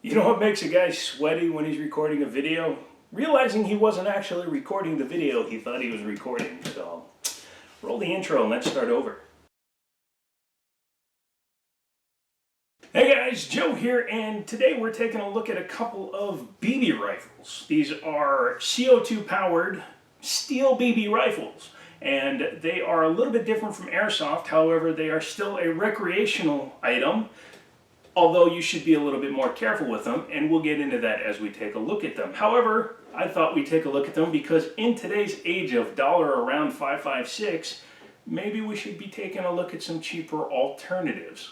You know what makes a guy sweaty when he's recording a video? Realizing he wasn't actually recording the video he thought he was recording. So, roll the intro and let's start over. Hey guys, Joe here, and today we're taking a look at a couple of BB rifles. These are CO2 powered steel BB rifles, and they are a little bit different from airsoft. However, they are still a recreational item, although you should be a little bit more careful with them, and we'll get into that as we take a look at them. However, I thought we'd take a look at them because in today's age of dollar around 556, maybe we should be taking a look at some cheaper alternatives.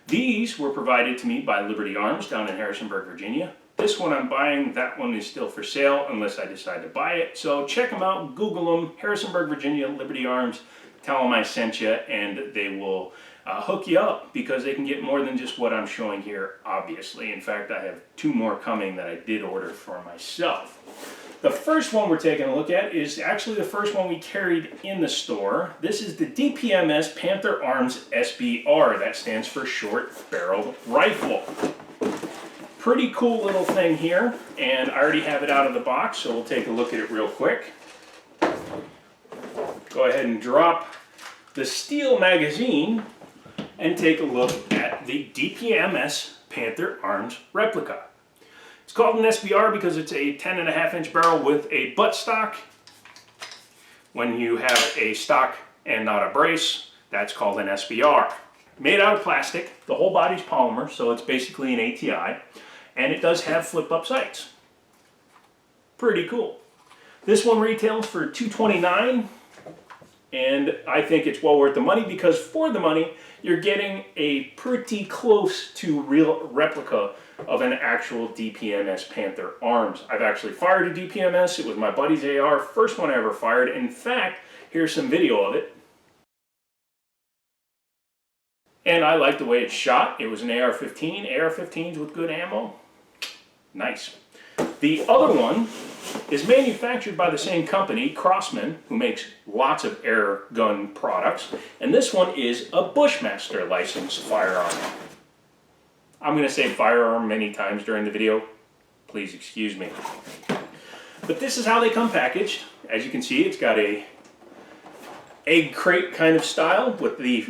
These were provided to me by Liberty Arms down in Harrisonburg, Virginia. This one I'm buying, that one is still for sale unless I decide to buy it. So check them out, Google them, Harrisonburg, Virginia, Liberty Arms. Tell them I sent you and they will hook you up because they can get more than just what I'm showing here, obviously. In fact, I have two more coming that I did order for myself. The first one we're taking a look at is actually the first one we carried in the store. This is the DPMS Panther Arms SBR. That stands for Short Barrel Rifle. Pretty cool little thing here, and I already have it out of the box, so we'll take a look at it real quick. Go ahead and drop the steel magazine and take a look at the DPMS Panther Arms replica. It's called an SBR because it's a 10.5-inch barrel with a buttstock. When you have a stock and not a brace, that's called an SBR. Made out of plastic, the whole body's polymer, so it's basically an ATI, and it does have flip-up sights. Pretty cool. This one retails for $229, and I think it's well worth the money because for the money, you're getting a pretty close to real replica of an actual DPMS Panther Arms. I've actually fired a DPMS. It was my buddy's AR, first one I ever fired. In fact, here's some video of it. And I like the way it's shot. It was an AR-15. AR-15s with good ammo. Nice. The other one is manufactured by the same company, Crosman, who makes lots of air gun products. And this one is a Bushmaster licensed firearm. I'm going to say firearm many times during the video. Please excuse me. But this is how they come packaged. As you can see, it's got a egg crate kind of style with the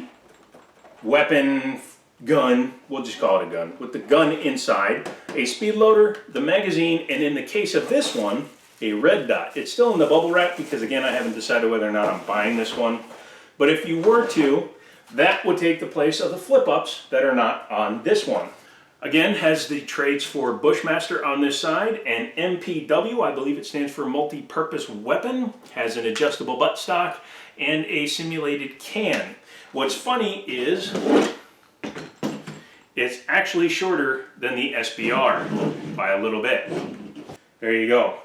weapon gun, we'll just call it a gun, with the gun inside, a speed loader, the magazine, and in the case of this one, a red dot. It's still in the bubble wrap because again I haven't decided whether or not I'm buying this one. But if you were to, that would take the place of the flip-ups that are not on this one. Again, has the trades for Bushmaster on this side, and MPW, I believe it stands for multi-purpose weapon, has an adjustable buttstock and a simulated can. What's funny is it's actually shorter than the SBR by a little bit. There you go.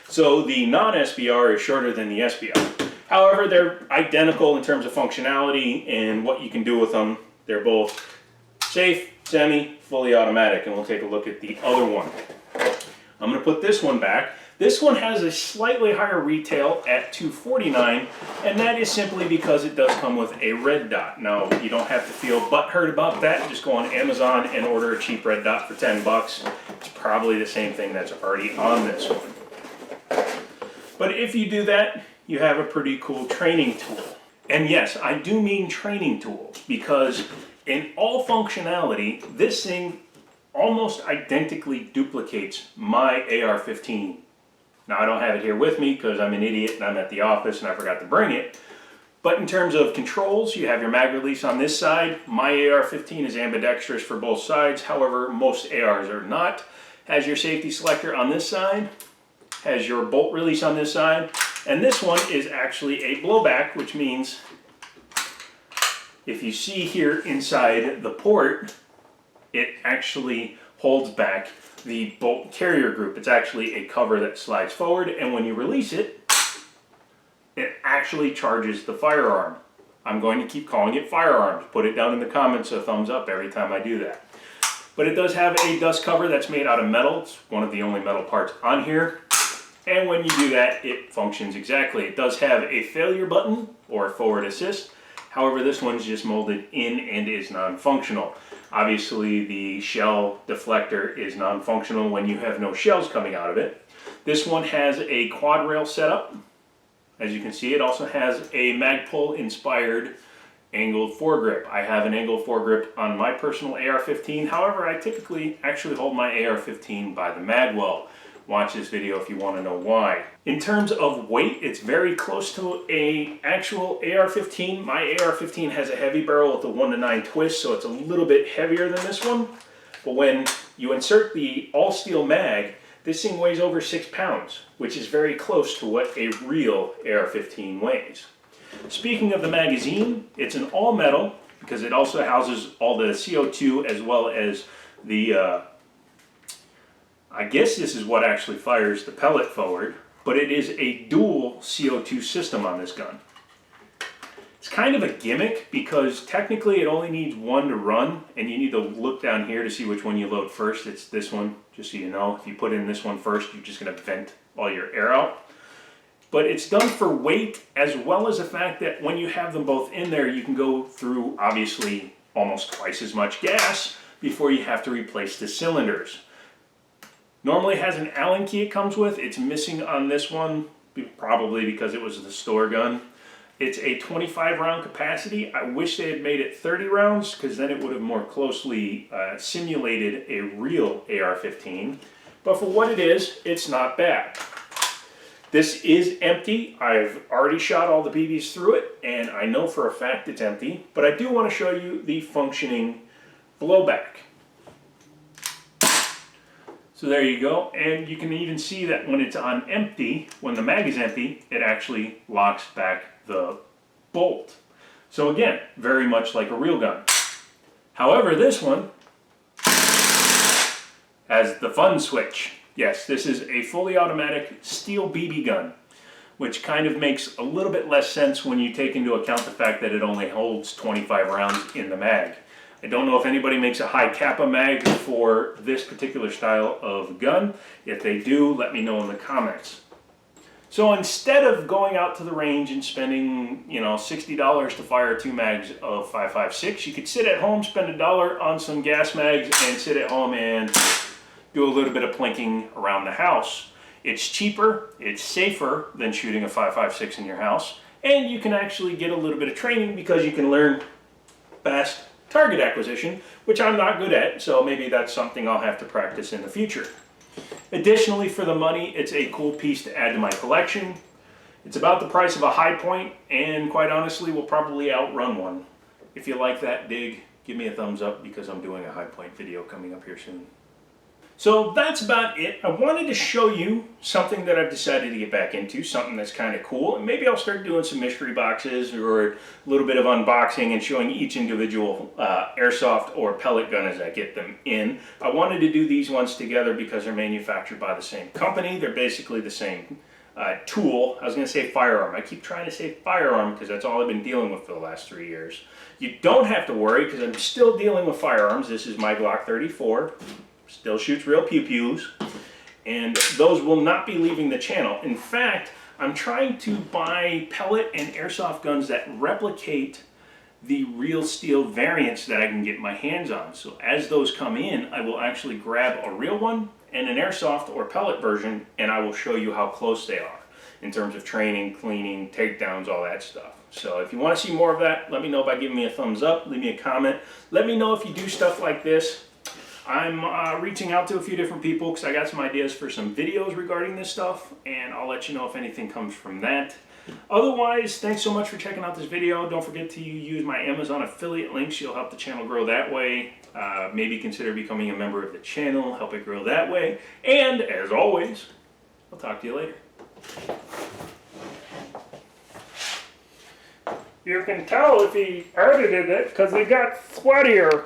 So the non-SBR is shorter than the SBR. However, they're identical in terms of functionality and what you can do with them. They're both safe, semi, fully automatic, and we'll take a look at the other one. I'm going to put this one back. This one has a slightly higher retail at $249, and that is simply because it does come with a red dot. Now, you don't have to feel butthurt about that. Just go on Amazon and order a cheap red dot for 10 bucks. It's probably the same thing that's already on this one. But if you do that, you have a pretty cool training tool. And yes, I do mean training tool because in all functionality, this thing almost identically duplicates my AR-15. Now, I don't have it here with me because I'm an idiot and I'm at the office and I forgot to bring it. But in terms of controls, you have your mag release on this side. My AR-15 is ambidextrous for both sides. However, most ARs are not. Has your safety selector on this side. Has your bolt release on this side. And this one is actually a blowback, which means if you see here inside the port, it actually holds back the bolt carrier group. It's actually a cover that slides forward, and when you release it, it actually charges the firearm. I'm going to keep calling it firearms. Put it down in the comments, a thumbs up every time I do that. But it does have a dust cover that's made out of metal. It's one of the only metal parts on here. And when you do that, it functions exactly. It does have a failure button or forward assist. However, this one's just molded in and is non-functional. Obviously, the shell deflector is non-functional when you have no shells coming out of it. This one has a quad rail setup. As you can see, it also has a Magpul inspired angled foregrip. I have an angled foregrip on my personal AR-15. However, I typically actually hold my AR-15 by the magwell. Watch this video if you want to know why. In terms of weight, it's very close to an actual AR-15. My AR-15 has a heavy barrel with a 1:9 twist, so it's a little bit heavier than this one. But when you insert the all-steel mag, this thing weighs over 6 pounds, which is very close to what a real AR-15 weighs. Speaking of the magazine, it's an all-metal because it also houses all the CO2 as well as the I guess this is what actually fires the pellet forward, but it is a dual CO2 system on this gun. It's kind of a gimmick because technically it only needs one to run, and you need to look down here to see which one you load first. It's this one, just so you know. If you put in this one first, you're just going to vent all your air out. But it's done for weight as well as the fact that when you have them both in there, you can go through obviously almost twice as much gas before you have to replace the cylinders. Normally it has an Allen key it comes with. It's missing on this one, probably because it was the store gun. It's a 25 round capacity. I wish they had made it 30 rounds because then it would have more closely simulated a real AR-15. But for what it is, it's not bad. This is empty. I've already shot all the BBs through it, and I know for a fact it's empty, but I do want to show you the functioning blowback. So there you go, and you can even see that when it's on empty, when the mag is empty, it actually locks back the bolt. So again, very much like a real gun. However, this one has the fun switch. Yes, this is a fully automatic steel BB gun, which kind of makes a little bit less sense when you take into account the fact that it only holds 25 rounds in the mag. I don't know if anybody makes a high Kappa mag for this particular style of gun. If they do, let me know in the comments. So instead of going out to the range and spending, $60 to fire 2 mags of 5.56, you could sit at home, spend $1 on some gas mags, and sit at home and do a little bit of plinking around the house. It's cheaper, it's safer than shooting a 5.56 in your house, and you can actually get a little bit of training because you can learn fast target acquisition, which I'm not good at, so maybe that's something I'll have to practice in the future. Additionally, for the money, it's a cool piece to add to my collection. It's about the price of a High Point, and quite honestly, will probably outrun one. If you like that dig, give me a thumbs up because I'm doing a High Point video coming up here soon. So that's about it. I wanted to show you something that I've decided to get back into, something that's kind of cool, and maybe I'll start doing some mystery boxes or a little bit of unboxing and showing each individual airsoft or pellet gun as I get them in. I wanted to do these ones together because they're manufactured by the same company. They're basically the same tool. I was going to say firearm. I keep trying to say firearm because that's all I've been dealing with for the last 3 years. You don't have to worry because I'm still dealing with firearms. This is my Glock 34. Still shoots real pew-pews, and those will not be leaving the channel. In fact, I'm trying to buy pellet and airsoft guns that replicate the real steel variants that I can get my hands on. So as those come in, I will actually grab a real one and an airsoft or pellet version, and I will show you how close they are in terms of training, cleaning, takedowns, all that stuff. So if you want to see more of that, let me know by giving me a thumbs up, leave me a comment. Let me know if you do stuff like this. I'm reaching out to a few different people because I got some ideas for some videos regarding this stuff, and I'll let you know if anything comes from that. Otherwise, thanks so much for checking out this video. Don't forget to use my Amazon affiliate links. You'll help the channel grow that way. Maybe consider becoming a member of the channel, help it grow that way. And as always, I'll talk to you later. You can tell if he edited it because it got sweatier.